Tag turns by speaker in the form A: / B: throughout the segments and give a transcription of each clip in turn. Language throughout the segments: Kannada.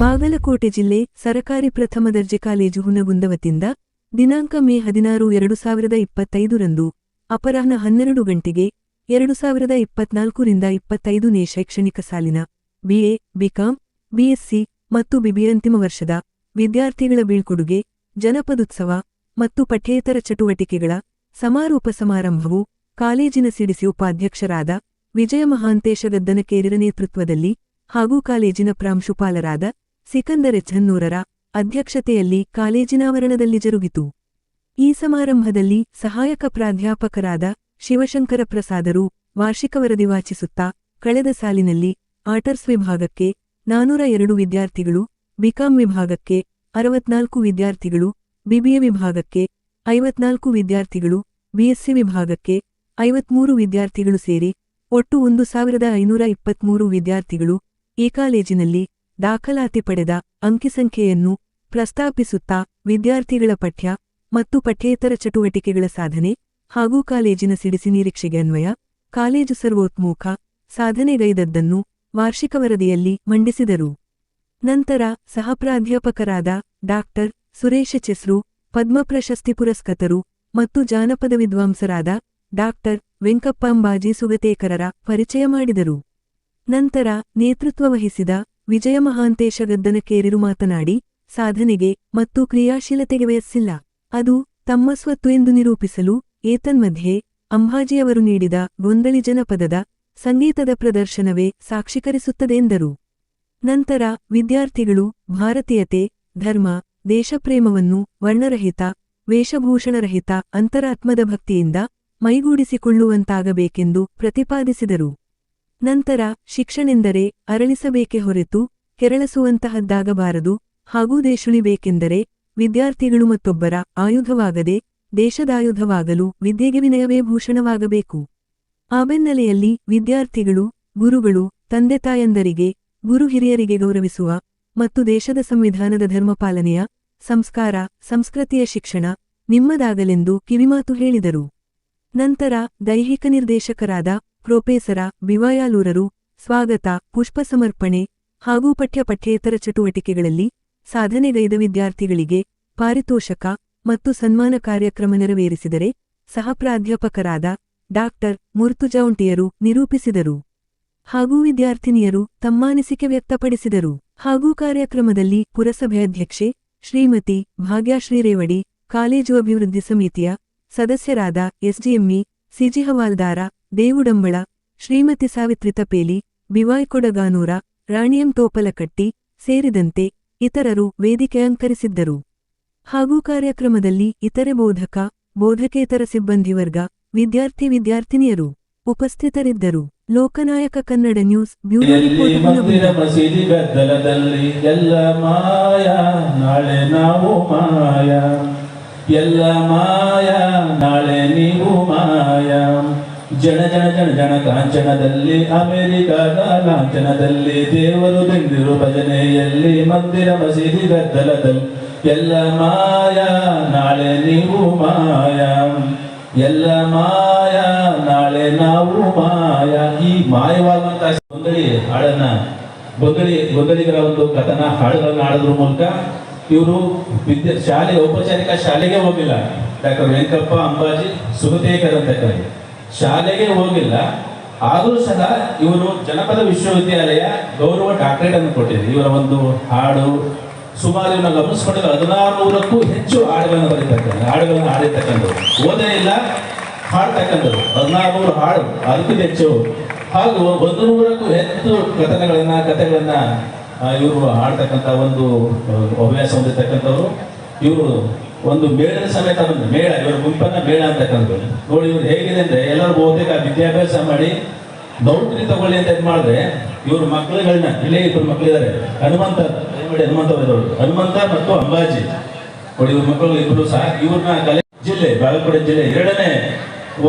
A: ಬಾಗಲಕೋಟೆ ಜಿಲ್ಲೆ ಸರಕಾರಿ ಪ್ರಥಮ ದರ್ಜೆ ಕಾಲೇಜು ಹುನಗುಂದ ವತಿಯಿಂದ ದಿನಾಂಕ ಮೇ 16, 2025 ರಂದು ಅಪರಾಹ್ನ 12 ಗಂಟೆಗೆ 2024ರಿಂದ 25ನೇ ಶೈಕ್ಷಣಿಕ ಸಾಲಿನ ಬಿಎ, ಬಿಕಾಂ, ಬಿಎಸ್ಸಿ ಮತ್ತು ಬಿಬಿ ಅಂತಿಮ ವರ್ಷದ ವಿದ್ಯಾರ್ಥಿಗಳ ಬೀಳ್ಕೊಡುಗೆ, ಜನಪದೋತ್ಸವ ಮತ್ತು ಪಠ್ಯೇತರ ಚಟುವಟಿಕೆಗಳ ಸಮಾರೋಪ ಸಮಾರಂಭವು ಕಾಲೇಜಿನ ಸಿಡಿಸಿ ಉಪಾಧ್ಯಕ್ಷರಾದ ವಿಜಯ ಮಹಾಂತೇಶ ಗದ್ದನಕೇರಿರ ನೇತೃತ್ವದಲ್ಲಿ ಹಾಗೂ ಕಾಲೇಜಿನ ಪ್ರಾಂಶುಪಾಲರಾದ ಸಿಕಂದರ್ ಎಚ್ ಹನ್ನೂರರ ಅಧ್ಯಕ್ಷತೆಯಲ್ಲಿ ಕಾಲೇಜಿನ ಆವರಣದಲ್ಲಿ ಜರುಗಿತು. ಈ ಸಮಾರಂಭದಲ್ಲಿ ಸಹಾಯಕ ಪ್ರಾಧ್ಯಾಪಕರಾದ ಶಿವಶಂಕರ ಪ್ರಸಾದರು ವಾರ್ಷಿಕ ವರದಿ ವಾಚಿಸುತ್ತಾ, ಕಳೆದ ಸಾಲಿನಲ್ಲಿ ಆರ್ಟ್ಸ್ ವಿಭಾಗಕ್ಕೆ 402 ವಿದ್ಯಾರ್ಥಿಗಳು, ಬಿಕಾಂ ವಿಭಾಗಕ್ಕೆ 64 ವಿದ್ಯಾರ್ಥಿಗಳು, ಬಿಬಿಎ ವಿಭಾಗಕ್ಕೆ 54 ವಿದ್ಯಾರ್ಥಿಗಳು, ಬಿಎಸ್ಸಿ ವಿಭಾಗಕ್ಕೆ 53 ವಿದ್ಯಾರ್ಥಿಗಳು ಸೇರಿ ಒಟ್ಟು 1523 ವಿದ್ಯಾರ್ಥಿಗಳು ಈ ಕಾಲೇಜಿನಲ್ಲಿ ದಾಖಲಾತಿ ಪಡೆದ ಅಂಕಿಸಂಖ್ಯೆಯನ್ನು ಪ್ರಸ್ತಾಪಿಸುತ್ತಾ ವಿದ್ಯಾರ್ಥಿಗಳ ಪಠ್ಯ ಮತ್ತು ಪಠ್ಯೇತರ ಚಟುವಟಿಕೆಗಳ ಸಾಧನೆ ಹಾಗೂ ಕಾಲೇಜಿನ ಸಿಡಿಸಿ ನಿರೀಕ್ಷೆಗೆ ಅನ್ವಯ ಕಾಲೇಜು ಸರ್ವೋತ್ಮುಖ ಸಾಧನೆಗೈದದ್ದನ್ನು ವಾರ್ಷಿಕ ವರದಿಯಲ್ಲಿ ಮಂಡಿಸಿದರು. ನಂತರ ಸಹಪ್ರಾಧ್ಯಾಪಕರಾದ ಡಾಕ್ಟರ್ ಸುರೇಶ ಚೆಸ್ರು, ಪದ್ಮ ಪ್ರಶಸ್ತಿ ಪುರಸ್ಕೃತರು ಮತ್ತು ಜಾನಪದ ವಿದ್ವಾಂಸರಾದ ಡಾಕ್ಟರ್ ವೆಂಕಪ್ಪಾಂಬಾಜಿ ಸುಗತೇಕರರ ಪರಿಚಯ ಮಾಡಿದರು. ನಂತರ ನೇತೃತ್ವ ವಹಿಸಿದ ವಿಜಯ ಮಹಾಂತೇಶ ಗದ್ದನಕೇರಿರು ಮಾತನಾಡಿ, ಸಾಧನೆಗೆ ಮತ್ತು ಕ್ರಿಯಾಶೀಲತೆಗೆ ವಯಸ್ಸಿಲ್ಲ, ಅದು ತಮ್ಮ ಸ್ವತ್ತು ಎಂದು ನಿರೂಪಿಸಲು ಏತನ್ಮಧ್ಯೆ ಅಂಬಾಜಿಯವರು ನೀಡಿದ ಗೊಂದಳಿ ಜನಪದದ ಸಂಗೀತದ ಪ್ರದರ್ಶನವೇ ಸಾಕ್ಷೀಕರಿಸುತ್ತದೆ ಎಂದರು. ನಂತರ ವಿದ್ಯಾರ್ಥಿಗಳು ಭಾರತೀಯತೆ, ಧರ್ಮ, ದೇಶಪ್ರೇಮವನ್ನು ವರ್ಣರಹಿತ, ವೇಷಭೂಷಣರಹಿತ ಅಂತರಾತ್ಮದ ಭಕ್ತಿಯಿಂದ ಮೈಗೂಡಿಸಿಕೊಳ್ಳುವಂತಾಗಬೇಕೆಂದು ಪ್ರತಿಪಾದಿಸಿದರು. ನಂತರ ಶಿಕ್ಷಣೆಂದರೆ ಅರಳಿಸಬೇಕೆ ಹೊರತು ಕೆರಳಿಸುವಂತಹದ್ದಾಗಬಾರದು ಹಾಗೂ ದೇಶುಳಿಬೇಕೆಂದರೆ ವಿದ್ಯಾರ್ಥಿಗಳು ಮತ್ತೊಬ್ಬರ ಆಯುಧವಾಗದೆ ದೇಶದಾಯುಧವಾಗಲು ವಿದ್ಯೆಗೆ ವಿನಯವೇ ಭೂಷಣವಾಗಬೇಕು. ಆ ಬೆನ್ನಲೆಯಲ್ಲಿ ವಿದ್ಯಾರ್ಥಿಗಳು ಗುರುಗಳು, ತಂದೆ ತಾಯಂದರಿಗೆ, ಗುರು ಹಿರಿಯರಿಗೆ ಗೌರವಿಸುವ ಮತ್ತು ದೇಶದ ಸಂವಿಧಾನದ ಧರ್ಮಪಾಲನೆಯ ಸಂಸ್ಕಾರ, ಸಂಸ್ಕೃತಿಯ ಶಿಕ್ಷಣ ನಿಮ್ಮದಾಗಲೆಂದು ಕಿವಿಮಾತು ಹೇಳಿದರು. ನಂತರ ದೈಹಿಕ ನಿರ್ದೇಶಕರಾದ ಪ್ರೊಫೆಸರ ಬಿವಾಯಾಲೂರರು ಸ್ವಾಗತ, ಪುಷ್ಪ ಸಮರ್ಪಣೆ ಹಾಗೂ ಪಠ್ಯೇತರ ಚಟುವಟಿಕೆಗಳಲ್ಲಿ ಸಾಧನೆಗೈದ ವಿದ್ಯಾರ್ಥಿಗಳಿಗೆ ಪಾರಿತೋಷಕ ಮತ್ತು ಸನ್ಮಾನ ಕಾರ್ಯಕ್ರಮ ನೆರವೇರಿಸಿದರೆ, ಸಹಪ್ರಾಧ್ಯಾಪಕರಾದ ಡಾಕ್ಟರ್ ಮುರ್ತುಜಾಂಟಿಯರು ನಿರೂಪಿಸಿದರು ಹಾಗೂ ವಿದ್ಯಾರ್ಥಿನಿಯರು ತಮ್ಮ ಅನಿಸಿಕೆ ವ್ಯಕ್ತಪಡಿಸಿದರು. ಹಾಗೂ ಕಾರ್ಯಕ್ರಮದಲ್ಲಿ ಪುರಸಭೆ ಅಧ್ಯಕ್ಷೆ ಶ್ರೀಮತಿ ಭಾಗ್ಯಶ್ರೀ ರೇವಡಿ, ಕಾಲೇಜು ಅಭಿವೃದ್ಧಿ ಸಮಿತಿಯ ಸದಸ್ಯರಾದ ಎಸ್ಡಿಎಂಇ ಸಿಜಿ ಹವಾಲ್ದಾರ, ದೇವುಡಂಬಳ, ಶ್ರೀಮತಿ ಸಾವಿತ್ರಿ ತಪೇಲಿ, ಬಿವಾಯ್ ಕೊಡಗಾನೂರ, ರಾಣಿಯಂ ತೋಪಲಕಟ್ಟಿ ಸೇರಿದಂತೆ ಇತರರು ವೇದಿಕೆ ಅಲಂಕರಿಸಿದ್ದರು. ಹಾಗೂ ಕಾರ್ಯಕ್ರಮದಲ್ಲಿ ಇತರೆ ಬೋಧಕ, ಬೋಧಕೇತರ ಸಿಬ್ಬಂದಿ ವರ್ಗ, ವಿದ್ಯಾರ್ಥಿನಿಯರು ಉಪಸ್ಥಿತರಿದ್ದರು. ಲೋಕನಾಯಕ ಕನ್ನಡ ನ್ಯೂಸ್ ಬ್ಯೂರೋ ರಿಪೋರ್ಟ್.
B: ಮಸೀದಿ ಗದ್ದಲದಲ್ಲಿ ಎಲ್ಲ ಮಾಯ, ನಾಳೆ ನಾವು ಮಾಯ, ಎಲ್ಲ ಮಾಯ, ನಾಳೆ ನೀವು ಮಾಯ. ಜನ ಜನ ಜನ ಜನ ಕಾಂಚನದಲ್ಲಿ, ಅಮೆರಿಕದ ಲಾಂಛನದಲ್ಲಿ, ದೇವರು ಬೆಂದಿರು ಭಜನೆಯಲ್ಲಿ, ಮಂದಿರ ಮಸೀದಿ ಗದ್ದಲದಲ್ಲಿ ಎಲ್ಲ ಮಾಯ, ನಾಳೆ ನೀವು ಮಾಯ, ಎಲ್ಲ ಮಾಯ, ನಾಳೆ ನಾವು ಮಾಯ. ಈ ಮಾಯವಾಗುವಂತಹ ಗೊಂದಳಿ ಹಾಡನ್ನ ಗೊಂದಳಿಗರ ಒಂದು ಕಥನ ಹಾಡುಗಳನ್ನ ಹಾಡೋದ್ರ ಮೂಲಕ ಇವರು ಔಪಚಾರಿಕ ಶಾಲೆಗೆ ಹೋಗಿಲ್ಲ. ಡಾಕ್ಟರ್ ವೆಂಕಪ್ಪ ಅಂಬಾಜಿ ಸುಗತೇಕರ್ ಅಂತ ಶಾಲೆಗೆ ಹೋಗಿಲ್ಲ, ಆದರೂ ಸಹ ಇವರು ಜನಪದ ವಿಶ್ವವಿದ್ಯಾಲಯ ಗೌರವ ಡಾಕ್ಟರೇಟ್ ಅನ್ನು ಕೊಟ್ಟಿದೆ. ಇವರ ಒಂದು ಹಾಡು ಸುಮಾರು ಇವನ್ನ ಗಮನಿಸ್ಕೊಂಡಿದ್ದು 1600ಕ್ಕೂ ಹೆಚ್ಚು ಹಾಡುಗಳನ್ನು ಹಾಡಿರ್ತಕ್ಕಂಥವ್ರು, ಓದೇ ಇಲ್ಲ ಹಾಡ್ತಕ್ಕಂಥವ್ರು 1600 ಹಾಡು, ಅದಕ್ಕೂ ಹೆಚ್ಚು. ಹಾಗೂ 100ಕ್ಕೂ ಹೆಚ್ಚು ಕಥೆಗಳನ್ನ ಇವರು ಹಾಡ್ತಕ್ಕಂಥ ಒಂದು ಹವ್ಯಾಸ ಹೊಂದಿರ್ತಕ್ಕಂಥವ್ರು. ಇವರು ಒಂದು ಮೇಳದ ಸಮೇತ ಬಂದು ಮೇಳ, ಇವರ ಗುಂಪನ್ನ ಮೇಳ ಅಂತಕ್ಕಂಥದ್ದು ನೋಡಿ. ಇವ್ರು ಹೇಗಿದೆ ಅಂದ್ರೆ, ಎಲ್ಲರೂ ಬಹುತೇಕ ವಿದ್ಯಾಭ್ಯಾಸ ಮಾಡಿ ನೌಕರಿ ತಗೊಳ್ಳಿ ಅಂತ ಇದು ಮಾಡಿದ್ರೆ, ಇವ್ರ ಮಕ್ಕಳುಗಳನ್ನ, ಇಲ್ಲೇ ಇಬ್ಬರು ಮಕ್ಕಳಿದ್ದಾರೆ, ಹನುಮಂತ ಮತ್ತು ಅಂಬಾಜಿ ನೋಡಿ. ಇವ್ರ ಮಕ್ಕಳು ಇಬ್ಬರು ಸಹ ಇವ್ರನ್ನ ಬಾಗಲಕೋಟೆ ಜಿಲ್ಲೆ 2ನೇ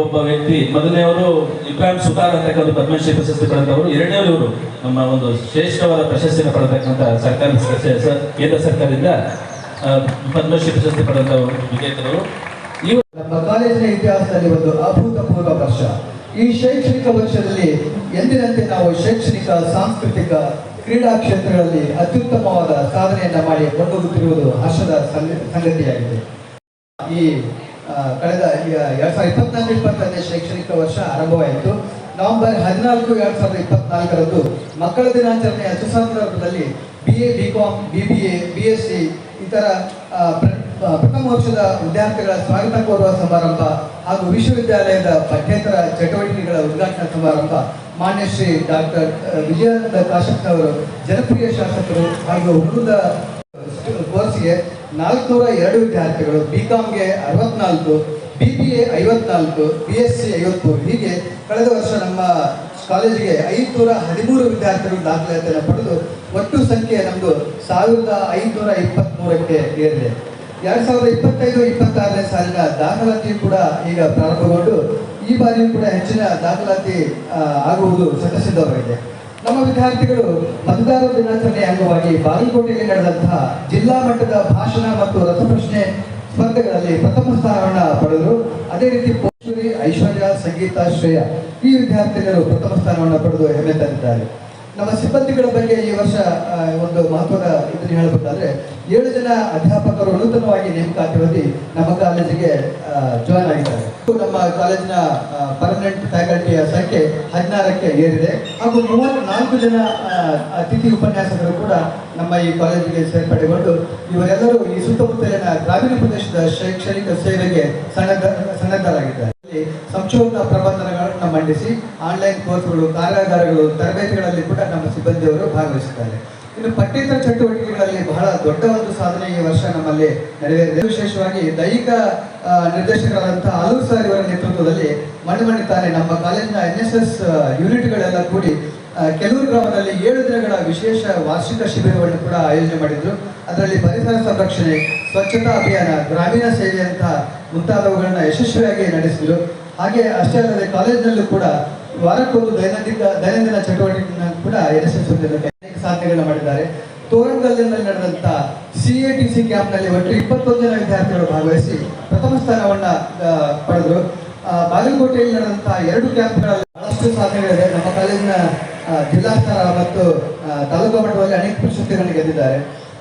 B: ಒಬ್ಬ ವ್ಯಕ್ತಿ. ಮೊದಲನೇವರು ಇಬ್ರಾಹಿಂ ಸುತಾರ್ ಅಂತಕ್ಕಂಥ ಪದ್ಮಶ್ರೀ ಪ್ರಶಸ್ತಿ ಪಡೆದವರು, 2ನೇವರು ಇವರು ನಮ್ಮ ಒಂದು ಶ್ರೇಷ್ಠವಾದ ಪ್ರಶಸ್ತಿಯನ್ನು ಪಡೆದಕ್ಕಂಥ ಕೇಂದ್ರ ಸರ್ಕಾರದಿಂದ ಪದ್ಮಶ್ರೀ ಪ್ರಶಸ್ತಿ ಪಡೆದವರು ವಿಜೇತರು.
C: ನಮ್ಮ ಕಾಲೇಜಿನ ಇತಿಹಾಸದಲ್ಲಿ ಒಂದು ಅಭೂತಪೂರ್ವ ವರ್ಷ. ಈ ಶೈಕ್ಷಣಿಕ ವರ್ಷದಲ್ಲಿ ಎಂದಿನಂತೆ ನಾವು ಶೈಕ್ಷಣಿಕ, ಸಾಂಸ್ಕೃತಿಕ ಕ್ರೀಡಾ ಕ್ಷೇತ್ರಗಳಲ್ಲಿ ಅತ್ಯುತ್ತಮವಾದ ಸಾಧನೆಯನ್ನ ಮಾಡಿ ಕೊಂಡೋಗುತ್ತಿರುವುದು ಹರ್ಷದ ಸಂಗತಿಯಾಗಿದೆ. ಈ ಕಳೆದ 2024-25ನೇ ಶೈಕ್ಷಣಿಕ ವರ್ಷ ಆರಂಭವಾಯಿತು. ನವೆಂಬರ್ 14, 2024ರಂದು ಮಕ್ಕಳ ದಿನಾಚರಣೆಯ ಸುಸಂದರ್ಭದಲ್ಲಿ BA, BCom, BBA, BSc ಇತರ ಪ್ರಥಮ ವರ್ಷದ ವಿದ್ಯಾರ್ಥಿಗಳ ಸ್ವಾಗತ ಕೋರುವ ಸಮಾರಂಭ ಹಾಗೂ ವಿಶ್ವವಿದ್ಯಾಲಯದ ಪಠ್ಯೇತರ ಚಟುವಟಿಕೆಗಳ ಉದ್ಘಾಟನಾ ಸಮಾರಂಭ ಮಾನ್ಯ ಶ್ರೀ ಡಾಕ್ಟರ್ ವಿಜಯಾನಂದ ಕಾಶಪ್ಪನವರು ಜನಪ್ರಿಯ ಶಾಸಕರು ಹಾಗೂ ಹುಡುಗದ ಕೋರ್ಸ್ಗೆ 402 ವಿದ್ಯಾರ್ಥಿಗಳು, BComಗೆ 64, BBA 54, BSc 53 ಹೀಗೆ ಕಳೆದ ವರ್ಷ ನಮ್ಮ ಕಾಲೇಜಿಗೆ 513 ವಿದ್ಯಾರ್ಥಿಗಳು ದಾಖಲಾತಿಯನ್ನು ಪಡೆದು ಒಟ್ಟು ಸಂಖ್ಯೆ ನಮ್ಮದು 1523ಕ್ಕೆ ಏರಿದೆ. 2025-26ನೇ ಸಾಲಿನ ದಾಖಲಾತಿ ಕೂಡ ಈಗ ಪ್ರಾರಂಭಗೊಂಡು ಈ ಬಾರಿಯೂ ಕೂಡ ಹೆಚ್ಚಿನ ದಾಖಲಾತಿ ಆಗುವುದು ಶತಸಿದ್ಧವಾಗಿದೆ. ನಮ್ಮ ವಿದ್ಯಾರ್ಥಿಗಳು ಮತದಾರರ ದಿನಾಚರಣೆಯ ಅಂಗವಾಗಿ ಬಾಗಲಕೋಟೆಯಲ್ಲಿ ನಡೆದಂತಹ ಜಿಲ್ಲಾ ಮಟ್ಟದ ಭಾಷಣ ಮತ್ತು ರಸಪ್ರಶ್ನೆ ಸ್ಪರ್ಧೆಗಳಲ್ಲಿ ಪ್ರಥಮ ಸ್ಥಾನವನ್ನು ಪಡೆದರು. ಅದೇ ರೀತಿ ಪೋಷರಿ, ಐಶ್ವರ್ಯ, ಸಂಗೀತ, ಶ್ರೇಯ ಈ ವಿದ್ಯಾರ್ಥಿಗಳು ಪ್ರಥಮ ಸ್ಥಾನವನ್ನು ಪಡೆದು ಹೆಮ್ಮೆ ತಂದಿದ್ದಾರೆ. ನಮ್ಮ ಸಿಬ್ಬಂದಿಗಳ ಬಗ್ಗೆ ಈ ವರ್ಷ ಒಂದು ಮಹತ್ವದ ಇದನ್ನು ಹೇಳಬೇಕಾದ್ರೆ 7 ಜನ ಅಧ್ಯಾಪಕರು ನೂತನವಾಗಿ ನೇಮಕಾತಿ ಹೊಂದಿ ನಮ್ಮ ಕಾಲೇಜಿಗೆ ಜಾಯ್ನ್ ಆಗಿದ್ದಾರೆ. ನಮ್ಮ ಕಾಲೇಜಿನ ಪರ್ಮನೆಂಟ್ ಫ್ಯಾಕಲ್ಟಿಯ ಸಂಖ್ಯೆ 16ಕ್ಕೆ ಏರಿದೆ ಹಾಗೂ 34 ಜನ ಅತಿಥಿ ಉಪನ್ಯಾಸಕರು ಕೂಡ ನಮ್ಮ ಈ ಕಾಲೇಜಿಗೆ ಸೇರ್ಪಡೆಗೊಂಡು ಇವರೆಲ್ಲರೂ ಈ ಸುತ್ತಮುತ್ತಲಿನ ಗ್ರಾಮೀಣ ಪ್ರದೇಶದ ಶೈಕ್ಷಣಿಕ ಸೇವೆಗೆ ಸನ್ನದ್ಧರಾಗಿದ್ದಾರೆ. ಸಂಶೋಧನಾ ಪ್ರಬಂಧಗಳನ್ನು ಮಂಡಿಸಿ ಆನ್ಲೈನ್ ಕೋರ್ಸ್ಗಳು, ಕಾರ್ಯಾಗಾರಗಳು, ತರಬೇತಿಗಳಲ್ಲಿ ಕೂಡ ನಮ್ಮ ಸಿಬ್ಬಂದಿಯವರು ಭಾಗವಹಿಸಿದ್ದಾರೆ. ಇನ್ನು ಪಠ್ಯೇತರ ಚಟುವಟಿಕೆಗಳಲ್ಲಿ ಬಹಳ ದೊಡ್ಡ ಒಂದು ಸಾಧನೆ ಈ ವರ್ಷ ನಮ್ಮಲ್ಲಿ ನಡೆದಿದೆ. ವಿಶೇಷವಾಗಿ ದೈಹಿಕ ನಿರ್ದೇಶಕರಾದಂತಹ ಆಲೂರು ಸರ್ ಇವರ ನೇತೃತ್ವದಲ್ಲಿ ಮಣ್ಣು ನಮ್ಮ ಕಾಲೇಜಿನ NSS ಯೂನಿಟ್ಗಳೆಲ್ಲ ಕೂಡಿ ಕೆಲೂರು ಗ್ರಾಮದಲ್ಲಿ 7 ದಿನಗಳ ವಿಶೇಷ ವಾರ್ಷಿಕ ಶಿಬಿರವನ್ನು ಕೂಡ ಆಯೋಜನೆ ಮಾಡಿದ್ರು. ಅದರಲ್ಲಿ ಪರಿಸರ ಸಂರಕ್ಷಣೆ, ಸ್ವಚ್ಛತಾ ಅಭಿಯಾನ, ಗ್ರಾಮೀಣ ಸೇವೆಯಂತಹ ಮುಂತಾದವುಗಳನ್ನ ಯಶಸ್ವಿಯಾಗಿ ನಡೆಸಿದ್ರು. ಹಾಗೆ ಅಷ್ಟೇ ಅಲ್ಲದೆ ಕಾಲೇಜಿನಲ್ಲೂ ಕೂಡ ವಾರಕ್ಕೊಂದು ದೈನಂದಿನ ಚಟುವಟಿಕೆಯನ್ನು ಕೂಡ ಯಶಸ್ವಿ ಸಾಧನೆಗಳನ್ನ ಮಾಡಿದ್ದಾರೆ. ತೋರಣಗಲ್ಲಿನಲ್ಲಿ ನಡೆದಂತ CATC ಕ್ಯಾಂಪ್ನಲ್ಲಿ ಒಟ್ಟು 21 ಜನ ವಿದ್ಯಾರ್ಥಿಗಳು ಭಾಗವಹಿಸಿ ಪ್ರಥಮ ಸ್ಥಾನವನ್ನ ಪಡೆದರು. ಬಾಗಲಕೋಟೆಯಲ್ಲಿ ನಡೆದಂತಹ 2 ಕ್ಯಾಂಪ್ಗಳಲ್ಲಿ ಬಹಳಷ್ಟು ಸಾಧನೆಗಳಿದೆ. ನಮ್ಮ ಕಾಲೇಜಿನ ಜಿಲ್ಲಾ ಸ್ತರ ಮತ್ತು ತಾಲೂಕು ಮಟ್ಟದಲ್ಲಿ ಅನೇಕ ಪ್ರಶಸ್ತಿಗಳನ್ನು ಗೆದ್ದಿದ್ದಾರೆ.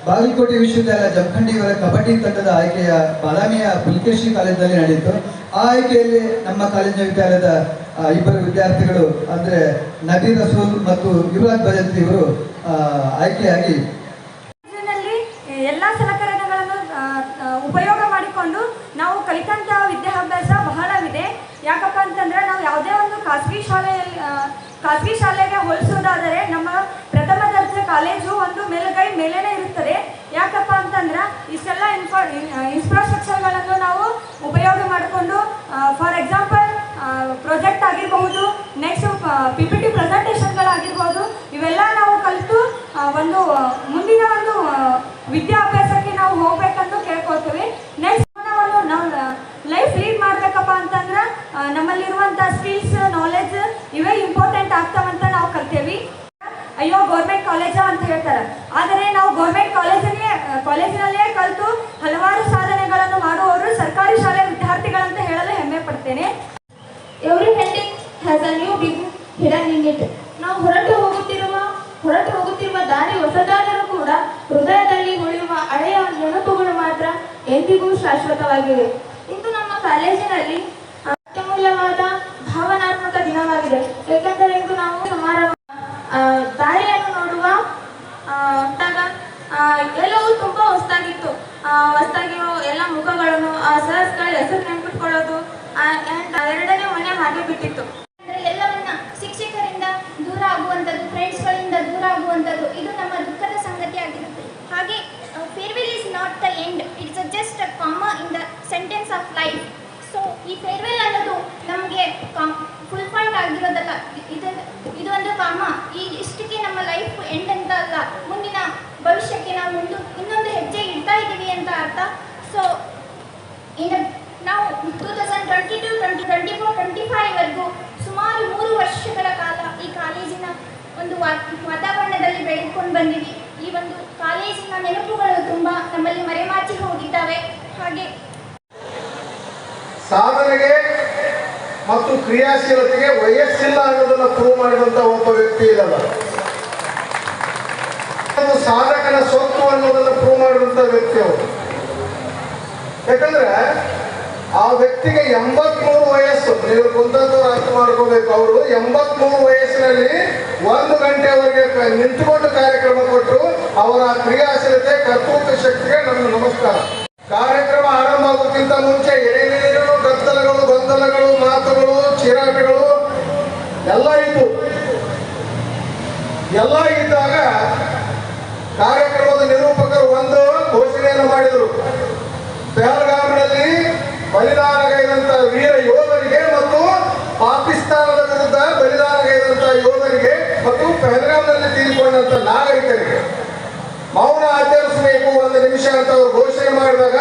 C: ಬಾಗಲಕೋಟೆ ವಿಶ್ವವಿದ್ಯಾಲಯ ಜಮಖಂಡಿ ಇವರ ಕಬಡ್ಡಿ ತಂಡದ ಆಯ್ಕೆಯ ಬಾದಾಮಿಯ ಪುಲಿಕೇಶಿ ಕಾಲೇಜಿನಲ್ಲಿ ನಡೆಯಿತು. ಆ ಆಯ್ಕೆಯಲ್ಲಿ ನಮ್ಮ ಕಾಲೇಜಿನ ವಿದ್ಯಾಲಯದ 2 ವಿದ್ಯಾರ್ಥಿಗಳು ಅಂದ್ರೆ ನಬೀರ್ ರಸೂಲ್ ಮತ್ತು ಯುವರಾಜ್ ಭಜಂತ್ರಿ ಇವರು ಆಯ್ಕೆಯಾಗಿ
D: ಎಲ್ಲ ಸಲಕರಣೆಗಳನ್ನು ಉಪಯೋಗ ಮಾಡಿಕೊಂಡು ನಾವು ಕಲಿತಂತಹ ವಿದ್ಯಾಭ್ಯಾಸ ಬಹಳವಿದೆ. ಯಾಕಪ್ಪ ಅಂತಂದ್ರೆ ನಾವು ಯಾವುದೇ ಒಂದು ಖಾಸಗಿ ಶಾಲೆಗೆ ಹೋಲಿಸುವುದಾದರೆ ನಮ್ಮ ಪ್ರಥಮ ದರ್ಜೆ ಕಾಲೇಜು ಒಂದು ಮೇಲೇನೆ ಇರುತ್ತದೆ. ಯಾಕಪ್ಪ ಅಂತಂದ್ರೆ ಇಷ್ಟೆಲ್ಲ ಇನ್ಫ್ರಾಸ್ಟ್ರಕ್ಚರ್ಗಳನ್ನು ನಾವು ಉಪಯೋಗ ಮಾಡಿಕೊಂಡು ಫಾರ್ ಎಕ್ಸಾಂಪಲ್ ಪ್ರಾಜೆಕ್ಟ್ ಆಗಿರಬಹುದು, ನೆಕ್ಸ್ಟ್ PPT ಪ್ರೆಸೆಂಟೇಷನ್ಗಳಾಗಿರ್ಬೋದು, ಇವೆಲ್ಲ ನಾವು ಕಲಿತು ಒಂದು ಮುಂದಿನ ಒಂದು ವಿದ್ಯಾಭ್ಯಾಸಕ್ಕೆ ನಾವು ಹೋಗ್ಬೇಕಂತ ಕೇಳ್ಕೊಳ್ತೀವಿ. ನೆಕ್ಸ್ಟ್ ನಾವು ಲೈಫ್ ಲೀಡ್ ಮಾಡ್ಬೇಕಪ್ಪ ಅಂತಂದ್ರೆ ನಮ್ಮಲ್ಲಿರುವಂಥ ಸ್ಕಿಲ್ಸ್, ನಾಲೆಜ್ ಇವೇ ಇಂಪಾರ್ಟೆಂಟ್ ಆಗ್ತಾವಂತ ನಾವು ಕಲ್ತೇವಿ. ಅಯ್ಯೋ ಗೌರ್ಮೆಂಟ್ ಕಾಲೇಜ ಅಂತ ಹೇಳ್ತಾರೆ, ಆದರೆ ನಾವು ಗೌರ್ಮೆಂಟ್ ಕಾಲೇಜಿನಲ್ಲೇ ಕಲಿತು ಹಲವಾರು ಸಾಧನೆಗಳನ್ನು ಮಾಡುವವರು ಸರ್ಕಾರಿ ಶಾಲೆ ವಿದ್ಯಾರ್ಥಿಗಳಂತ ಹೇಳಲು ಹೆಮ್ಮೆ ಪಡ್ತೇನೆ.
E: Every heading has a new big hidden in it. ನಾವು ಹೊರಟು ಹೋಗುತ್ತಿರುವ ದಾರಿ ಹೊಸದಾದರೂ ಕೂಡ ಹೃದಯದಲ್ಲಿ ಉಳಿಯುವ ಹಳೆಯ ನೆನಪುಗಳು ಮಾತ್ರ ಎಂದಿಗೂ ಶಾಶ್ವತವಾಗಿವೆ. ಇಂದು ನಮ್ಮ ಕಾಲೇಜಿನಲ್ಲಿ ಅತ್ಯಮೂಲ್ಯವಾದ ಭಾವನಾತ್ಮಕ ದಿನವಾಗಿದೆ. ಏಕೆಂದರೆ ಇಂದು ನಾವು ಸಮಾರಂಭ ದಾರಿಯನ್ನು ನೋಡುವ ಎಲ್ಲವೂ ತುಂಬ ಹೊಸದಾಗಿತ್ತು. ಹೊಸದಾಗಿರೋ ಎಲ್ಲ ಮುಖಗಳನ್ನು ಸರ್ಸ್ಗಳ ಹೆಸರು ನೆನ್ಪಿಟ್ಕೊಳ್ಳೋದು ಎರಡನೇ ಮನೆ ಹಾಗೆ ಬಿಟ್ಟಿತ್ತು.
F: ಎಲ್ಲವನ್ನ ಶಿಕ್ಷಕರಿಂದ ದೂರ ಆಗುವಂಥದ್ದು, ಫ್ರೆಂಡ್ಸ್ಗಳಿಂದ ದೂರ ಆಗುವಂಥದ್ದು ಇದು ನಮ್ಮ ದುಃಖದ ಸಂಗತಿ ಆಗಿರುತ್ತೆ. ಹಾಗೆ farewell is not the end, it's just a comma in the sentence of life. So ಈ ಫೇರ್ವೆಲ್ ಅನ್ನೋದು ನಮಗೆ ಫುಲ್ ಪಾಯಿಂಟ್ ಆಗಿರೋದಲ್ಲ, ಇದು ಒಂದು ಕಾಮ. ಇಷ್ಟಕ್ಕೆ ನಮ್ಮ ಲೈಫ್ ಎಂಡ್ ಅಂತ ಅಲ್ಲ, ಮುಂದಿನ ಭವಿಷ್ಯಕ್ಕೆ ನಾವು ಇನ್ನೊಂದು ಹೆಜ್ಜೆ ಇಡ್ತಾ ಇದ್ದೀವಿ ಅಂತ ಅರ್ಥ. ಸೊ ನಾವು 2022-2024-25ವರೆಗೂ ಸುಮಾರು 3 ವರ್ಷಗಳ ಕಾಲ ಈ ಕಾಲೇಜಿನ ಒಂದು ವಾತಾವರಣದಲ್ಲಿ ಬೆಳೆದುಕೊಂಡು ಬಂದಿವಿ. ಈ ಒಂದು ಕಾಲೇಜಿನ ನೆನಪುಗಳು ತುಂಬ ನಮ್ಮಲ್ಲಿ ಮರೆಮಾಚಿ ಹೋಗಿದ್ದಾವೆ. ಹಾಗೆ
G: ಸಾಧನೆಗೆ ಮತ್ತು ಕ್ರಿಯಾಶೀಲತೆಗೆ ವಯಸ್ಸಿಲ್ಲ ಅನ್ನೋದನ್ನು ಪ್ರೂವ್ ಮಾಡಿದಂಥ ಒಬ್ಬ ವ್ಯಕ್ತಿ ಇರಲ್ಲ. ಸಾಧಕನ ಸೊತ್ತು ಅನ್ನೋದನ್ನು ಪ್ರೂವ್ ಮಾಡಿದಂಥ ವ್ಯಕ್ತಿ ಅವರು. ಯಾಕಂದ್ರೆ ಆ ವ್ಯಕ್ತಿಗೆ 83 ವಯಸ್ಸು. ನೀವು ಕುಂತವ್ರು ಅರ್ಥ ಮಾಡ್ಕೋಬೇಕು. ಅವರು 83 ವಯಸ್ಸಿನಲ್ಲಿ 1 ಗಂಟೆವರೆಗೆ ನಿಂತುಕೊಂಡು ಕಾರ್ಯಕ್ರಮ ಕೊಟ್ಟರು. ಅವರ ಕ್ರಿಯಾಶೀಲತೆ, ಕರ್ತೃತ್ವ ಶಕ್ತಿಗೆ ನನ್ನ ನಮಸ್ಕಾರ. ಕಾರ್ಯಕ್ರಮ ಆರಂಭ ಆಗೋಕ್ಕಿಂತ ಮುಂಚೆ ಏನೇನೇನೋ ಗದ್ದಲಗಳು, ಗೊಂದಲಗಳು, ಮಾತುಗಳು, ಚೀರಾಟಗಳು ಎಲ್ಲ ಇತ್ತು. ಎಲ್ಲ ಇದ್ದಾಗ ಕಾರ್ಯಕ್ರಮದ ನಿರೂಪಕರು ಒಂದು ಘೋಷಣೆಯನ್ನು ಮಾಡಿದರು. ಪಹಲ್ಗಾಮ್ನಲ್ಲಿ ಬಲಿದಾನಗೈದಂತ ವೀರ ಯೋಧರಿಗೆ ಮತ್ತು ಪಾಕಿಸ್ತಾನದ ವಿರುದ್ಧ ಬಲಿದಾನಗೈದಂತ ಯೋಧರಿಗೆ ಮತ್ತು ಪಹಲ್ಗಾಮ್ನಲ್ಲಿ ತೀರಿಕೊಂಡಂತ ನಾಗರಿಕರಿಗೆ ಮೌನ ಆಚರಿಸಬೇಕು 1 ನಿಮಿಷ ಅಂತ ಅವರು ಘೋಷಣೆ ಮಾಡಿದಾಗ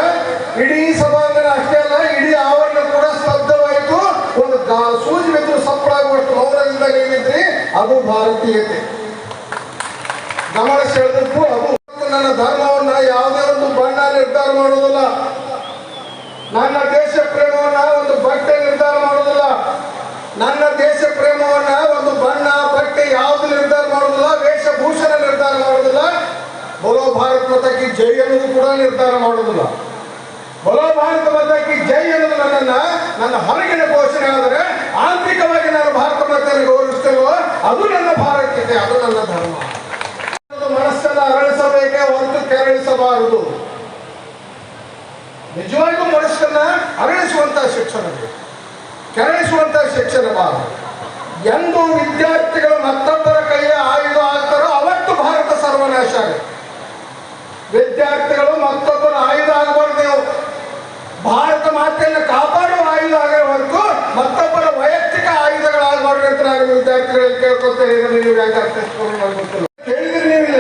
G: ಇಡೀ ಸಭಾಂಗಣ ಅಷ್ಟೇ ಅಲ್ಲ, ಇಡೀ ಆವರಣ ಕೂಡ ಸ್ತಬ್ಧವಾಯಿತು. ಒಂದು ಸೂಜಿ ಬಿದ್ದು ಸಪ್ಪಳಾಗುವಷ್ಟು ಮೌನದಿಂದ ನೀವಿದ್ರಿ. ಅದು ಭಾರತೀಯತೆ. ಗಮನ ಸೆಳೆದಕ್ಕೂ ಅದು ನನ್ನ ಧರ್ಮವನ್ನ ಯಾವುದೇ ಒಂದು ಬಣ್ಣ ನಿರ್ಧಾರ ಮಾಡೋದಿಲ್ಲ. ನನ್ನ ದೇಶ ಪ್ರೇಮವನ್ನ ಒಂದು ಬಟ್ಟೆ ನಿರ್ಧಾರ ಮಾಡೋದಿಲ್ಲ. ನನ್ನ ದೇಶ ಪ್ರೇಮವನ್ನ ಒಂದು ಬಣ್ಣ, ಬಟ್ಟೆ ಯಾವುದು ನಿರ್ಧಾರ ಮಾಡೋದಿಲ್ಲ. ವೇಷಭೂಷಣ ನಿರ್ಧಾರ ಮಾಡೋದಿಲ್ಲ. ಬೋಲೋ ಭಾರತ ಮಾತಾ ಕಿ ಜೈ ಅನ್ನೋದು ಕೂಡ ನಿರ್ಧಾರ ಮಾಡೋದಿಲ್ಲ. ಬೋಲೋ ಭಾರತ ಮಾತಾ ಕಿ ಜೈ ಅನ್ನೋದು ನನ್ನ ಹೊರಗಿನ ಘೋಷಣೆ ಆದರೆ ಆಂತರಿಕವಾಗಿ ನಾನು ಭಾರತ ಮಾತೆಯನ್ನು ಗೌರವಿಸ್ತೇವೋ ಅದು ನನ್ನ ಭಾರತೀಯತೆ, ಅದು ನನ್ನ ಧರ್ಮ. ಮನಸ್ಸನ್ನು ಅರಳಿಸಬೇಕೇ ಹೊರತು ಕೆರಳಿಸಬಾರದು. ನಿಜವಾಗಿಯೂ ಮನಸ್ಸನ್ನ ಅರಳಿಸುವಂತಹ ಶಿಕ್ಷಣ ಬೇಕು, ಕೆರಳಿಸುವಂತಹ ಶಿಕ್ಷಣ ಬಾರದು. ಎಂದು ವಿದ್ಯಾರ್ಥಿಗಳು ಮತ್ತೊಬ್ಬರ ಕೈಯ ಆಯುಧ ಆಗ್ತಾರೋ ಅವತ್ತು ಭಾರತ ಸರ್ವನಾಶ ಆಗುತ್ತೆ. ವಿದ್ಯಾರ್ಥಿಗಳು ಮತ್ತೊಬ್ಬರ ಆಯುಧ ಆಗಬಾರ್ದು. ನೀವು ಭಾರತ ಮಾತೆಯನ್ನು ಕಾಪಾಡುವ ಆಯುಧ ಆಗೋ ಹೊರತು ಮತ್ತೊಬ್ಬರ ವೈಯಕ್ತಿಕ ಆಯುಧಗಳಾಗಬಾರ್ದು ಅಂತ ನಾನು ವಿದ್ಯಾರ್ಥಿಗಳಲ್ಲಿ ಕೇಳ್ಕೊತೇನೆ. ನೀವು ಯಾಕೆ ಅರ್ಥೈಸ್ಕೊಂಡು ಕೇಳಿದ್ರಿ ನೀವಿಲ್ಲ.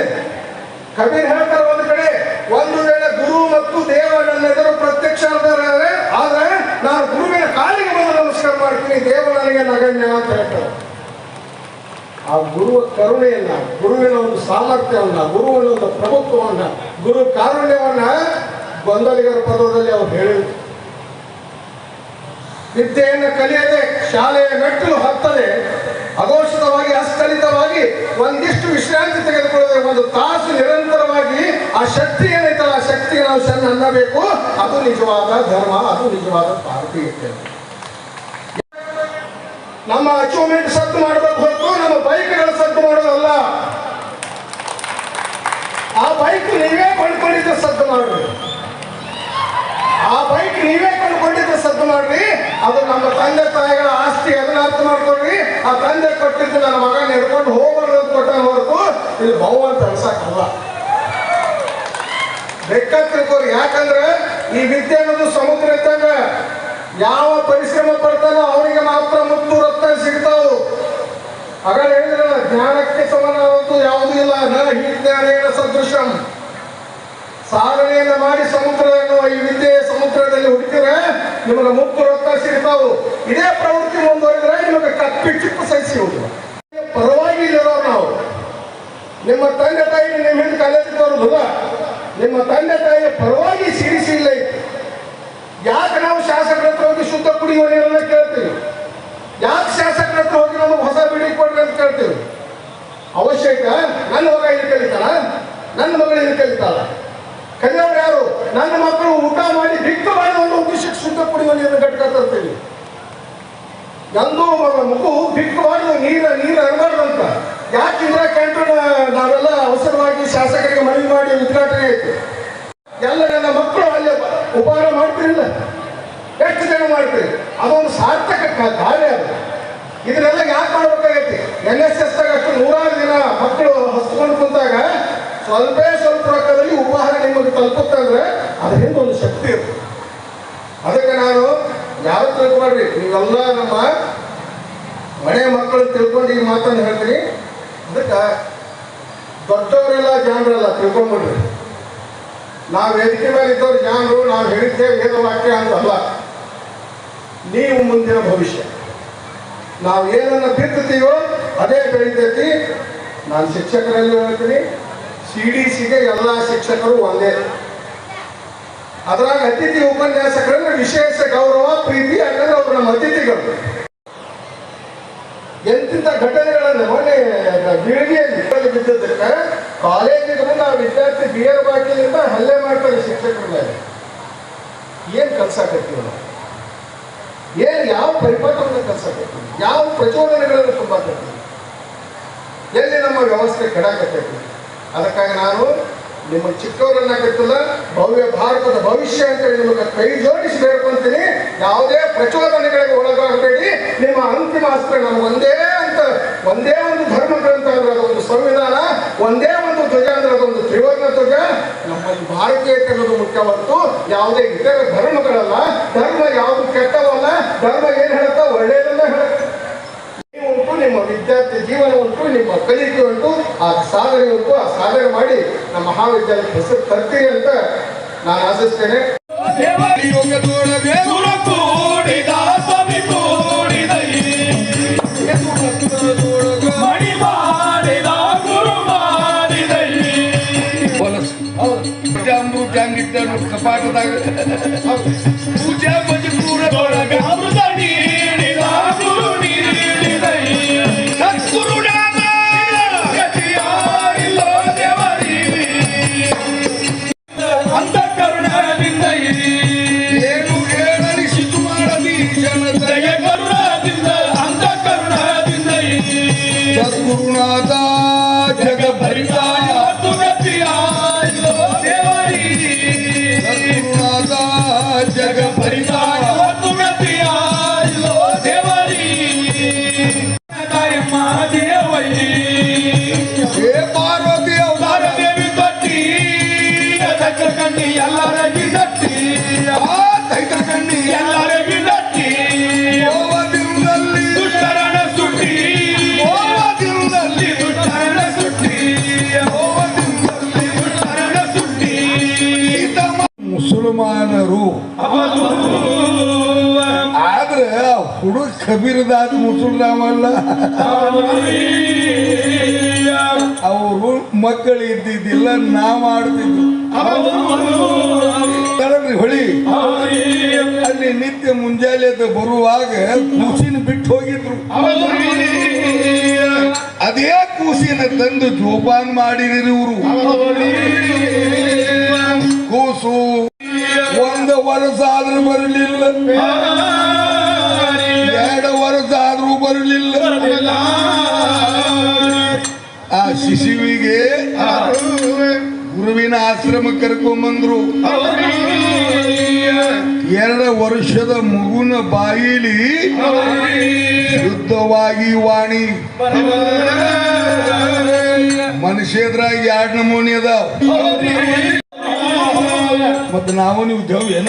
G: ಕಬೀರ್ ಹೇಳ್ತಾರೆ ಒಂದು ಕಡೆ, ಒಂದು ವೇಳೆ ಗುರು ಮತ್ತು ದೇವ ನನ್ನ ಎದುರು ಪ್ರತ್ಯಕ್ಷ ಆದ್ರೆ ನಾನು ಗುರುವಿನ ಕಾಲಿಗೆ ಬಂದು ನಮಸ್ಕಾರ ಮಾಡ್ತೀನಿ, ದೇವ ನನಗೆ ನಗಣ್ಯ ಅಂತ ಹೇಳ್ತಾರೆ. ಆ ಗುರುವ ಕರುಣೆಯನ್ನ, ಗುರುವಿನ ಒಂದು ಸಾಮರ್ಥ್ಯವನ್ನ, ಗುರುವಿನ ಒಂದು ಪ್ರಭುತ್ವವನ್ನ, ಗುರು ಕಾರುಣ್ಯವನ್ನ ಗೊಂದಲಿಗರ ಪದದಲ್ಲಿ ಅವರು ಹೇಳಿದರು. ವಿದ್ಯೆಯನ್ನು ಕಲಿಯದೆ ಶಾಲೆಯ ಮೆಟ್ಟಲು ಹತ್ತದೆ, ಅಘೋಷಿತವಾಗಿ ಅಸ್ಖಲಿತವಾಗಿ ಒಂದಿಷ್ಟು ವಿಶ್ರಾಂತಿ ತೆಗೆದುಕೊಳ್ಳದೆ 1 ತಾಸು ನಿರಂತರವಾಗಿ ಆ ಶಕ್ತಿ ಏನೈತಲ್ಲ, ಆ ಶಕ್ತಿಗೆ ನಾವು ಶರಣ ಅನ್ನಬೇಕು. ಅದು ನಿಜವಾದ ಧರ್ಮ, ಅದು ನಿಜವಾದ ಭಾರತೀಯತೆ. ನಮ್ಮ ಅಚೀವ್ಮೆಂಟ್ ಸದ್ದು ಮಾಡಬೇಕು ಹೊರತು ನಮ್ಮ ಬೈಕ್ಗಳ ಸದ್ದು ಮಾಡೋದಲ್ಲ. ಆ ಬೈಕ್ ನೀವೇ ಕೊಂಡ್ಕೊಂಡಿದ್ದ ಸದ್ದು ಮಾಡ್ರಿ, ಆ ಬೈಕ್ ನೀವೇ ಕೊಂಡ್ಕೊಂಡಿದ್ದ ಸದ್ದು ಮಾಡ್ರಿ. ಅದು ನಮ್ಮ ತಂದೆ ತಾಯಿಗಳ ಆಸ್ತಿ, ಅದನ್ನ ಅರ್ಥ ಮಾಡ್ಕೊಳ್ರಿ. ಆ ತಂದೆ ಕೊಟ್ಟಿದ್ದು ನನ್ನ ಮಗ ನೆಡ್ಕೊಂಡು ಹೋಗ್ಬಾರ್ದು ಅಂತ ಕೊಟ್ಟ ಹೊರತು ಇಲ್ಲಿ ಬಹು ಅಂತ ಅನ್ಸಕ್ಕಲ್ಲ. ಬೇಕಾದ ತಿಳ್ಕೋರಿ. ಯಾಕಂದ್ರೆ ಈ ವಿದ್ಯೆ ಅನ್ನೋದು ಸಮುದ್ರ ಇದ್ದಾಗ ಯಾವ ಪರಿಶ್ರಮ ಪಡ್ತಾನೋ ಅವನಿಗೆ ಮಾತ್ರ ಮುತ್ತು ರತ್ನ ಸಿಗ್ತಾವು. ಆಗ ಹೇಳಿದ್ರಲ್ಲ, ಜ್ಞಾನಕ್ಕೆ ಸಮಾನವಾದಂತೂ ಯಾವುದೂ ಇಲ್ಲ. ಹಿ ಜ್ಞಾನೇನ ಸದೃಶಂ. ಸಾಧನೆಯನ್ನು ಮಾಡಿ ಸಮುದ್ರ ಎನ್ನುವ ಈ ವಿದ್ಯೆಯ ಸಮುದ್ರದಲ್ಲಿ ಹುಡುಕಿದ್ರೆ ನಿಮಗೆ ಮುತ್ತು ರತ್ನ ಸಿಗ್ತಾವು. ಇದೇ ಪ್ರವೃತ್ತಿ ಮುಂದುವರಿದ್ರೆ ನಿಮಗೆ ಕಪ್ಪಿಟ್ಟಿಪ್ಪು ಸಹಿ ಸಿಗುವುದಿಲ್ಲ. ಪರವಾಗಿ ಇಲ್ಲಿರೋರು ನಾವು. ನಿಮ್ಮ ತಂದೆ ತಾಯಿ ನಿಮ್ಮ ಹಿಂದೆ ಕಲಿತಿದ್ದವ್ರಲ್ಲ, ನಿಮ್ಮ ತಂದೆ ತಾಯಿಯ ಪರವಾಗಿ ಸಿರಿಸಿ ಇಲ್ಲ ಇತ್ತು. ಯಾಕೆ ನಾವು ಶಾಸಕರ ಹತ್ರ ಹೋಗಿ ಶುದ್ಧ ಕುಡಿಯುವ ನೀರನ್ನ ಕೇಳ್ತೀವಿ? ಯಾಕೆ ಶಾಸಕರ ಹತ್ರ ಹೋಗಿ ನಮಗೆ ಹೊಸ ಬಿಡಿ ಕೊಡ್ರಿ ಅಂತ ಕೇಳ್ತೀವಿ? ಅವಶ್ಯಕ ನನ್ನ ಮಗ ಇಲ್ಲಿ ಕಲಿತಾಳ, ನನ್ನ ಮಗಳು ಇಲ್ಲಿ ಕಲಿತಾಳ. ಕಲಿಯೋರು ಯಾರು? ನನ್ನ ಮಕ್ಕಳು ಊಟ ಮಾಡಿ ಭಿಕ್ಕ ಮಾಡಿ ಒಂದು ಉದ್ದೇಶಕ್ಕೆ ಶುದ್ಧ ಕುಡಿಯುವ ನೀರನ್ನು ಘಟಕ ತರ್ತೀವಿ. ನಂದು ಮಗು ಭಿಕ್ಕ ಮಾಡಿ ನೀರು ಅರಬಾರ್ದಂತ. ಯಾಕಿಂದ್ರೆ ಕ್ಯಾಂಟೀನ್ ನಾವೆಲ್ಲ ಅವಸರವಾಗಿ ಶಾಸಕರಿಗೆ ಮನವಿ ಮಾಡಿ ಉದ್ಘಾಟನೆ ಆಯ್ತು. ಎಲ್ಲ ನನ್ನ ಮಕ್ಕಳು ಅಲ್ಲೇ ಉಪಹಾರ ಮಾಡ್ತಿರಲಿಲ್ಲ. ಎಷ್ಟು ಜನ ಮಾಡ್ತೀರಿ? ಅದೊಂದು ಸಾರ್ಥಕ ಕಾರ್ಯ. ಅದು ಇದನ್ನೆಲ್ಲ ಯಾಕೆ ಮಾಡ್ಬೇಕಾಗೈತಿ? NSS ದಾಗ ಅಷ್ಟು 100 ದಿನ ಮಕ್ಕಳು ಹಸ್ಕೊಂಡು ಕುಂತಾಗ ಸ್ವಲ್ಪ ರೊಕ್ಕದಲ್ಲಿ ಉಪಹಾರ ನಿಮಗೆ ತಲುಪುತ್ತಂದ್ರೆ ಅದ್ರ ಹಿಂದೆ ಒಂದು ಶಕ್ತಿ ಇರ್ತದೆ. ಅದಕ್ಕೆ ನಾನು ಯಾವ ತಿಳ್ಕೊಳ್ರಿ, ನೀವೆಲ್ಲ ನಮ್ಮ ಮನೆ ಮಕ್ಕಳು ತಿಳ್ಕೊಂಡು ಈ ಮಾತನ್ನು ಹೇಳ್ತೀನಿ. ಅದಕ್ಕೆ ದೊಡ್ಡವರೆಲ್ಲ ಜಾಣರಲ್ಲ, ತಿಳ್ಕೊಂಡ್ಬಿಡ್ರಿ. ನಾವು ವೇದಿಕೆ ಮೇಲೆ ಇದ್ದವ್ರು ಜಾಣರು, ನಾವು ಹೇಳಿದ್ದೇವೆ ವೇದವಾಕ್ಯ ಅಂತಲ್ಲ. ನೀವು ಮುಂದಿನ ಭವಿಷ್ಯ. ನಾವು ಏನನ್ನು ಬಿತ್ತುತ್ತೀವೋ ಅದೇ ಬೆಳೀತೈತಿ. ನಾನು ಶಿಕ್ಷಕರಲ್ಲಿ ಹೇಳ್ತೀನಿ, CDCಗೆ ಎಲ್ಲ ಶಿಕ್ಷಕರು ಒಂದೇ. ಅದ್ರಾಗ ಅತಿಥಿ ಉಪನ್ಯಾಸಕರಲ್ಲಿ ವಿಶೇಷ ಗೌರವ, ಪ್ರೀತಿ. ಯಾಕಂದ್ರೆ ಅವರು ನಮ್ಮ ಅತಿಥಿಗಳು. ಎಂತಿಂತ ಘಟನೆಗಳನ್ನು ಮೊನ್ನೆ ಬೀಳಿಗೆಯಲ್ಲಿ ಬಿದ್ದದಕ್ಕೆ ಕಾಲೇಜಿಗೆ ಮುಂದೆ ಯಾವ ಪರಿಪಾಠವನ್ನು ಕಲಿಸಬೇಕು, ಯಾವ ಪ್ರಚೋದನೆಗಳನ್ನು ತುಂಬಬೇಕು, ಎಲ್ಲಿ ನಮ್ಮ ವ್ಯವಸ್ಥೆ ಕೆಡಾಕತ್ತೈತಿ. ಅದಕ್ಕಾಗಿ ನಾನು ನಿಮ್ಮ ಚಿಕ್ಕವರನ್ನ ಕಟ್ಟಿಲ್ಲ, ಭವ್ಯ ಭಾರತದ ಭವಿಷ್ಯ ಅಂತೇಳಿ ನಿಮಗೆ ಕೈ ಜೋಡಿಸಿ ಬೇಡ್ಕೊಂತೀನಿ. ಯಾವುದೇ ಪ್ರಚೋದನೆಗಳಿಗೆ ಒಳಗಾಗಬೇಡಿ. ನಿಮ್ಮ ಅಂತಿಮ ಅಸ್ತ್ರ ನಮ್ಗೆ ಒಂದೇ ಒಂದು ಧರ್ಮ ಗ್ರಂಥ ಅಂದ್ರೆ ಅದೊಂದು ಸಂವಿಧಾನ, ಒಂದೇ ಒಂದು ಧ್ವಜ ಅಂದ್ರೆ ಅದೊಂದು ತ್ರಿವರ್ಣ ಧ್ವಜ. ನಮ್ಮಲ್ಲಿ ಭಾರತೀಯತೆ ಅನ್ನೋದು ಮುಖ್ಯವಂತೂ, ಯಾವುದೇ ಇತರ ಧರ್ಮಗಳಲ್ಲ. ಧರ್ಮ ಯಾವುದು ಕೆಟ್ಟವಲ್ಲ, ಧರ್ಮ ಏನ್ ಹೇಳುತ್ತಾ ಒಳ್ಳೆಯದನ್ನ ಹೇಳುತ್ತೆ. ಉಂಟು, ನಿಮ್ಮ ವಿದ್ಯಾರ್ಥಿ ಜೀವನ ಉಂಟು, ನಿಮ್ಮ ಕಲಿಕೆ ಉಂಟು, ಆ ಸಾಧನೆ ಉಂಟು. ಆ ಸಾಧನೆ ಮಾಡಿ ನಮ್ಮ ಮಹಾವಿದ್ಯಾಲಯಕ್ಕೆ ಹೆಸರು ತರ್ತೀರಿ ಅಂತ ನಾನು ಆಶಿಸ್ತೇನೆ.
H: ಕಪಾಟದಾಗ ಪೂಜಾ ಮಜಪೂರದೊಳಗ ಅಮೃತ ನೀಡಿದ ಗುರು ನೀಡಿದ ಸದ್ಗುರುನಾಥ ಗತಿಯಾರಿಲ್ಲೋ ದೇವರಿ ಅಂತ ಕರುಣದಿಂದ ಏನು ಹೇಳಲಿಸಿತು ಮಾಡಲಿ ಜನತೆಯ ಕರುಣದಿಂದ ಅಂತ ಕರುಣದಿಂದ ಸದ್ಗುರುನಾಥ ಜಗ ಭರಿತ ಗತಿಯಾರಿಲ್ಲೋ ದೇವರಿ ಜಗ ಭರಿತ ತುಳಸಿಯಾರಿಲ್ಲೋ ದೇವರಿ ತಾಯಮ್ಮ ದೇವಯ್ಯ ಹೇ ಪಾರ್ವತಿ ಅವತಾರ ದೇವಿ ತೊಟ್ಟಿ ದೈತ್ರ ಕಣ್ಣಿ ಎಲ್ಲರ ಗಿಡಟ್ಟಿ ದೈತ್ರ ಕಣ್ಣಿ ಎಲ್ಲರ ಗಿಡಟ್ಟಿ ಓವದಿಂದಲ್ಲಿ ದುಷ್ಟರಣ ಸುಟ್ಟಿ ಓವದಿಂದಲ್ಲಿ ದುಷ್ಟರಣ ಸುಟ್ಟಿ ಓವದಿಂದಲ್ಲಿ ದುಷ್ಟರಣ ಸುಟ್ಟಿ ಮುಸಲ್ಮಾನರು ಆದ್ರೆ ಹುಡುಗ ಕಬೀರದಾದ ಮುಸಲ್ಮಾನಲ್ಲ. ಅವರು ಮಕ್ಕಳು ಇದ್ದಿದ್ದಿಲ್ಲ, ನಾವು ಆಡ್ತಿದ್ವಿ. ಹೊಳಿ ಅಲ್ಲಿ ನಿತ್ಯ ಮುಂಜಾನೆ ಬರುವಾಗ ಕೂಸಿನ ಬಿಟ್ಟು ಹೋಗಿದ್ರು. ಅದೇ ಕೂಸಿನ ತಂದು ಜೋಪಾನ ಮಾಡಿದ್ರು ಇವರು. ಕೂಸು ಒಂದು ವರ್ಷ ಆದ್ರೂ ಬರಲಿಲ್ಲ, 2 ವರ್ಷ ಆದ್ರೂ ಬರಲಿಲ್ಲ. ಆ ಶಿಶುವಿಗೆ ಗುರುವಿನ ಆಶ್ರಮ ಕರ್ಕೊಂಬಂದ್ರು. 2 ವರ್ಷದ ಮಗುನ ಬಾಯಿಲಿ ಶುದ್ಧವಾಗಿ ವಾಣಿ. ಮನುಷ್ಯದ್ರಾಗ 2 ನಮೂನಿ ಅದಾವ. ಮತ್ತೆ ನಾವು ನೀವು ದೇವ್ ಏನ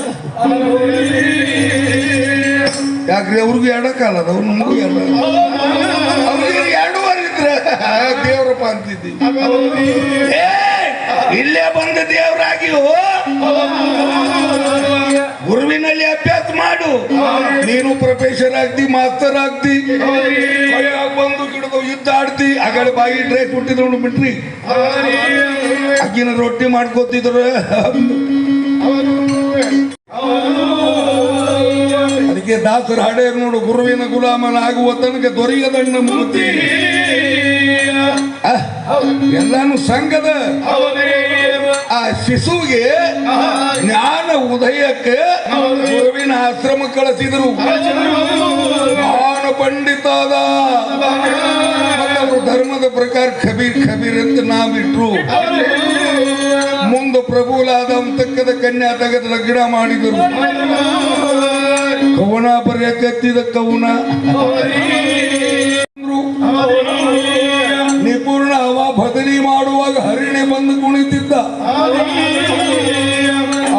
H: ಯಾಕ್ರಿ? ಅವ್ರಿಗೂ 2 ಕಾಲ ಅದಾವ, ನಮಗೂ 2. ಅವ್ರಿಗೆ 2 ವಾರ ಇದ್ರೆ ದೇವ್ರಪ್ಪ ಅಂತಿದ್ದಿ. ಇಲ್ಲೇ ಬಂದ ದೇವರಾಗಿಯೋ ಗುರುವಿನಲ್ಲಿ ಅಭ್ಯಾಸ ಮಾಡು. ನೀನು ಪ್ರೊಫೆಸರ್ ಆಗ್ತಿ, ಮಾಸ್ತರ್ ಆಗ್ತಿ, ಬಂದು ಗಿಡದ ಯುದ್ಧ ಆಡ್ತಿ. ಆಗಳ ಬಾಯಿ ಡ್ರೈ ಕೊಟ್ಟಿದ್ರು ಬಿಟ್ರಿ, ಅಕ್ಕಿನ ರೊಟ್ಟಿ ಮಾಡ್ಕೋತಿದ್ರು. ಅದಕ್ಕೆ ದಾಸರ ಹಾಡೇ ನೋಡು, ಗುರುವಿನ ಗುಲಾಮನ ಆಗುವ ತನಕ ದೊರೆಯದಣ್ಣ ಮೂರ್ತಿ. ಎಲ್ಲಾನು ಸಂಘದ. ಆ ಶಿಶುವಿಗೆ ಜ್ಞಾನ ಉದಯಕ್ಕೆ ಗುರುವಿನ ಆಶ್ರಮ ಕಳಿಸಿದ್ರು. ಜ್ಞಾನ ಪಂಡಿತಾದ ಧರ್ಮದ ಪ್ರಕಾರ ಖಬೀರ್ ಅಂತ ನಾವಿಟ್ರು. ಮುಂದೆ ಪ್ರಭುಲಾದ ಅಂತಕ್ಕದ ಕನ್ಯಾ ತೆಗೆದ ಲಗ್ನ ಮಾಡಿದರು. ಕವನ ಬರೆಯಕತ್ತಿದ ಕವನ ನಿಪುಣ ಅವ ಬದಲಿ ಮಾಡುವಾಗ ಹರಿಣೆ ಬಂದು ಕುಣಿತಿದ್ದ.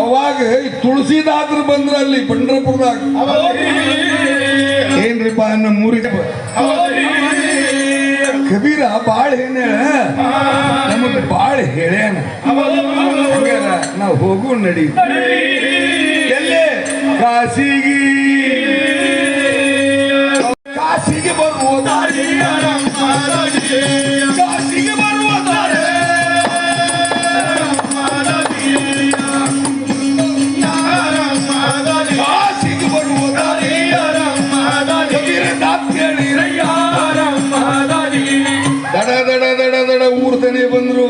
H: ಅವಾಗ ತುಳಸಿದಾಸರು ಬಂದ್ರ ಅಲ್ಲಿ ಪಂಡ್ರಪುರದಾಗ. ಏನ್ರಿಪ್ಪ ನಮ್ಮ ಊರಿಗೆ ಕಬೀರ ಬಾಳ ಏನೇಳ ನಮಗ್ ಬಾಳ ಹೇಳ್ಯಾನ. ಹಂಗಾರ ನಾವು ಹೋಗು ನಡಿ. ಎಲ್ಲೇ ಕಾಶಿಗೆ ಬರುವ ದಾರಿ, ಕಾಶಿಗೆ ಬರುವ ದಾರಿ, ಕಾಶಿಗೆ ಬರುವ ದಾರಿ. ಕಬೀರ ಕೇಳಿ ದಡ ದಡ ದಡ ದಡ ಊರ್ತನೆ ಬಂದ್ರು.